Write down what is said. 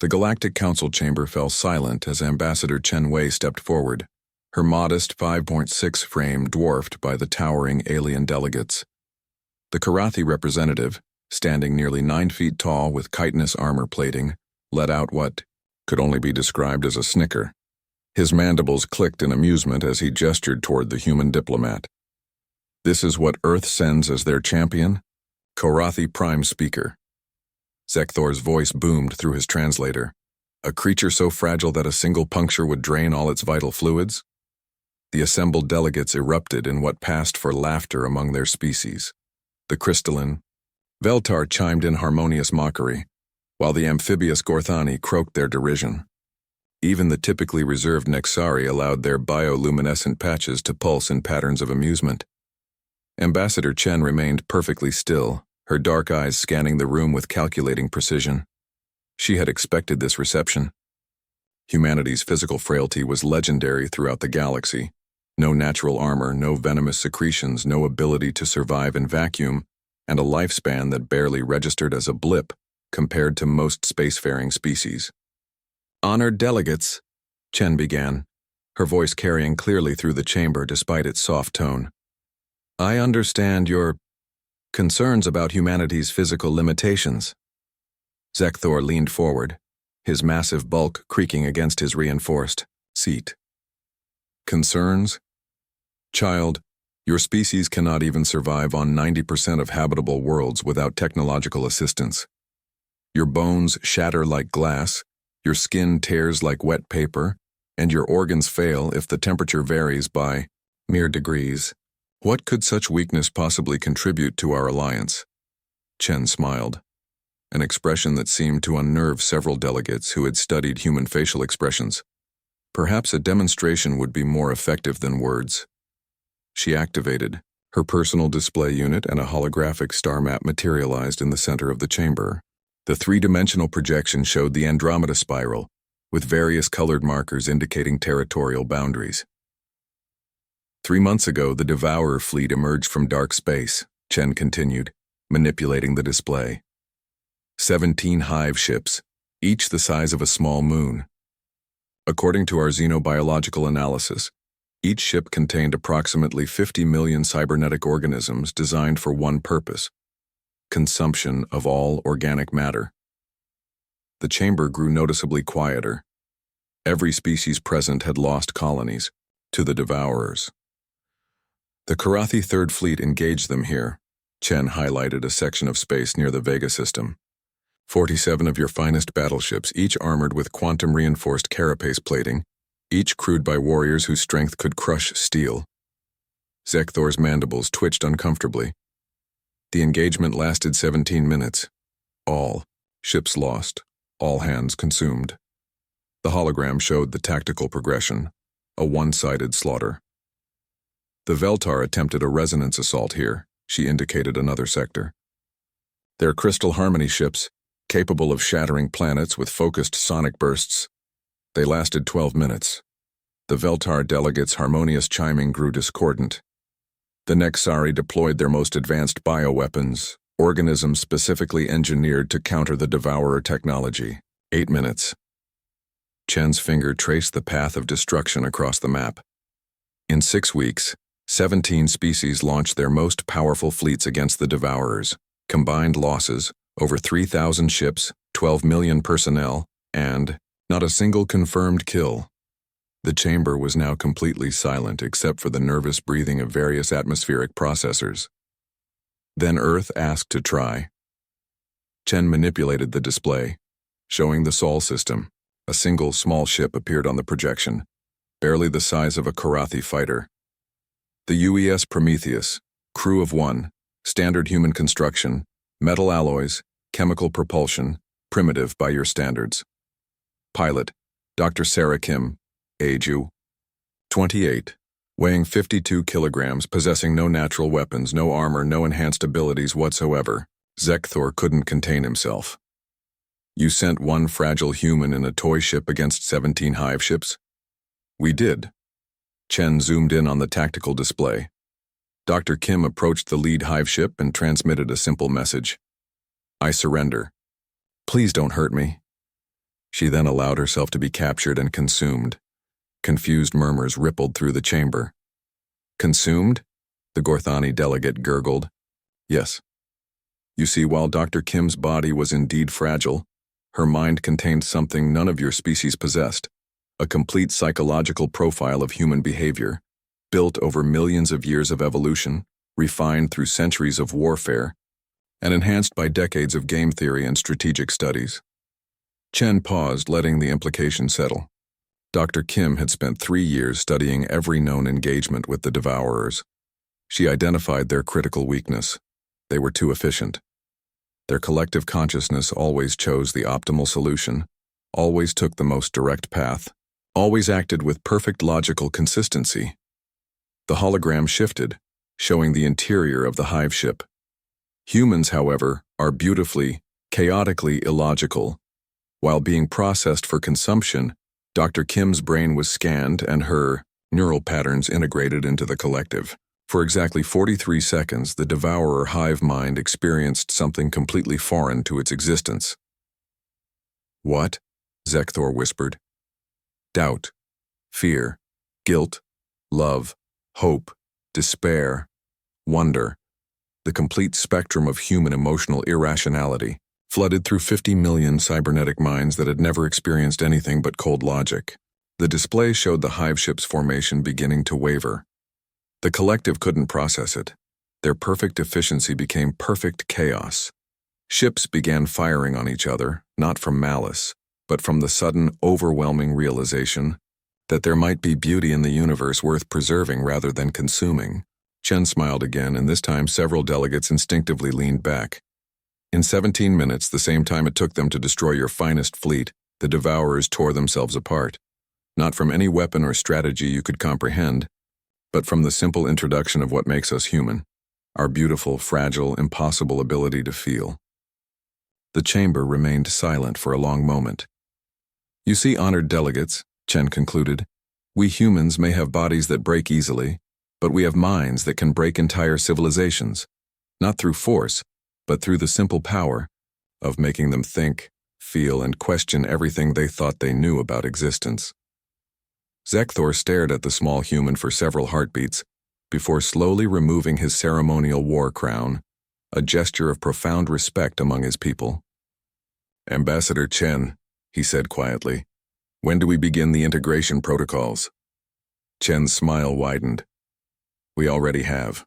The Galactic Council chamber fell silent as Ambassador Chen Wei stepped forward, her modest 5.6 frame dwarfed by the towering alien delegates. The Karathi representative, standing nearly 9 feet tall with chitinous armor plating, let out what could only be described as a snicker. His mandibles clicked in amusement as he gestured toward the human diplomat. This is what Earth sends as their champion? Karathi Prime Speaker. Zekthor's voice boomed through his translator. A creature so fragile that a single puncture would drain all its vital fluids? The assembled delegates erupted in what passed for laughter among their species. The crystalline Veltar chimed in harmonious mockery, while the amphibious Gorthani croaked their derision. Even the typically reserved Nexari allowed their bioluminescent patches to pulse in patterns of amusement. Ambassador Chen remained perfectly still, her dark eyes scanning the room with calculating precision. She had expected this reception. Humanity's physical frailty was legendary throughout the galaxy. No natural armor, no venomous secretions, no ability to survive in vacuum, and a lifespan that barely registered as a blip compared to most spacefaring species. "Honored delegates," Chen began, her voice carrying clearly through the chamber despite its soft tone. "I understand your concerns about humanity's physical limitations." Zekthor leaned forward, his massive bulk creaking against his reinforced seat. "Concerns? Child, your species cannot even survive on 90% of habitable worlds without technological assistance. Your bones shatter like glass, your skin tears like wet paper, and your organs fail if the temperature varies by mere degrees. What could such weakness possibly contribute to our alliance?" Chen smiled, an expression that seemed to unnerve several delegates who had studied human facial expressions. Perhaps a demonstration would be more effective than words. She activated. Her personal display unit and a holographic star map materialized in the center of the chamber. The three-dimensional projection showed the Andromeda spiral, with various colored markers indicating territorial boundaries. 3 months ago, the Devourer fleet emerged from dark space, Chen continued, manipulating the display. 17 hive ships, each the size of a small moon. According to our xenobiological analysis, each ship contained approximately 50 million cybernetic organisms designed for one purpose: consumption of all organic matter. The chamber grew noticeably quieter. Every species present had lost colonies to the Devourers. The Karathi Third Fleet engaged them here. Chen highlighted a section of space near the Vega system. 47 of your finest battleships, each armored with quantum-reinforced carapace plating, each crewed by warriors whose strength could crush steel. Zekthor's mandibles twitched uncomfortably. The engagement lasted 17 minutes. All ships lost, all hands consumed. The hologram showed the tactical progression, a one-sided slaughter. The Veltar attempted a resonance assault here, she indicated another sector. Their Crystal Harmony ships, capable of shattering planets with focused sonic bursts. They lasted 12 minutes. The Veltar delegates' harmonious chiming grew discordant. The Nexari deployed their most advanced bioweapons, organisms specifically engineered to counter the Devourer technology. 8 minutes. Chen's finger traced the path of destruction across the map. In 6 weeks, 17 species launched their most powerful fleets against the Devourers. Combined losses, over 3,000 ships, 12 million personnel, and not a single confirmed kill. The chamber was now completely silent except for the nervous breathing of various atmospheric processors. Then Earth asked to try. Chen manipulated the display, showing the Sol system. A single small ship appeared on the projection, barely the size of a Karathi fighter. The UES Prometheus, crew of 1, standard human construction, metal alloys, chemical propulsion, primitive by your standards. Pilot, Dr. Sarah Kim, age 28, weighing 52 kilograms, possessing no natural weapons, no armor, no enhanced abilities whatsoever. Zekthor couldn't contain himself. You sent one fragile human in a toy ship against 17 hive ships? We did. Chen zoomed in on the tactical display. Dr. Kim approached the lead hive ship and transmitted a simple message. I surrender. Please don't hurt me. She then allowed herself to be captured and consumed. Confused murmurs rippled through the chamber. Consumed? The Gorthani delegate gurgled. Yes. You see, while Dr. Kim's body was indeed fragile, her mind contained something none of your species possessed, a complete psychological profile of human behavior, built over millions of years of evolution, refined through centuries of warfare, and enhanced by decades of game theory and strategic studies. Chen paused, letting the implication settle. Dr. Kim had spent 3 years studying every known engagement with the Devourers. She identified their critical weakness. They were too efficient. Their collective consciousness always chose the optimal solution, always took the most direct path, always acted with perfect logical consistency. The hologram shifted, showing the interior of the hive ship. Humans, however, are beautifully, chaotically illogical. While being processed for consumption, Dr. Kim's brain was scanned and her neural patterns integrated into the collective. For exactly 43 seconds, the devourer hive mind experienced something completely foreign to its existence. What? Zekthor whispered. Doubt, fear, guilt, love, hope, despair, wonder. The complete spectrum of human emotional irrationality flooded through 50 million cybernetic minds that had never experienced anything but cold logic. The display showed the hive ship's formation beginning to waver. The collective couldn't process it. Their perfect efficiency became perfect chaos. Ships began firing on each other, not from malice, but from the sudden, overwhelming realization that there might be beauty in the universe worth preserving rather than consuming. Chen smiled again, and this time several delegates instinctively leaned back. In 17 minutes, the same time it took them to destroy your finest fleet, the Devourers tore themselves apart. Not from any weapon or strategy you could comprehend, but from the simple introduction of what makes us human, our beautiful, fragile, impossible ability to feel. The chamber remained silent for a long moment. You see, honored delegates, Chen concluded, we humans may have bodies that break easily, but we have minds that can break entire civilizations, not through force, but through the simple power of making them think, feel, and question everything they thought they knew about existence. Zekthor stared at the small human for several heartbeats before slowly removing his ceremonial war crown, a gesture of profound respect among his people. Ambassador Chen, he said quietly, when do we begin the integration protocols? Chen's smile widened. We already have.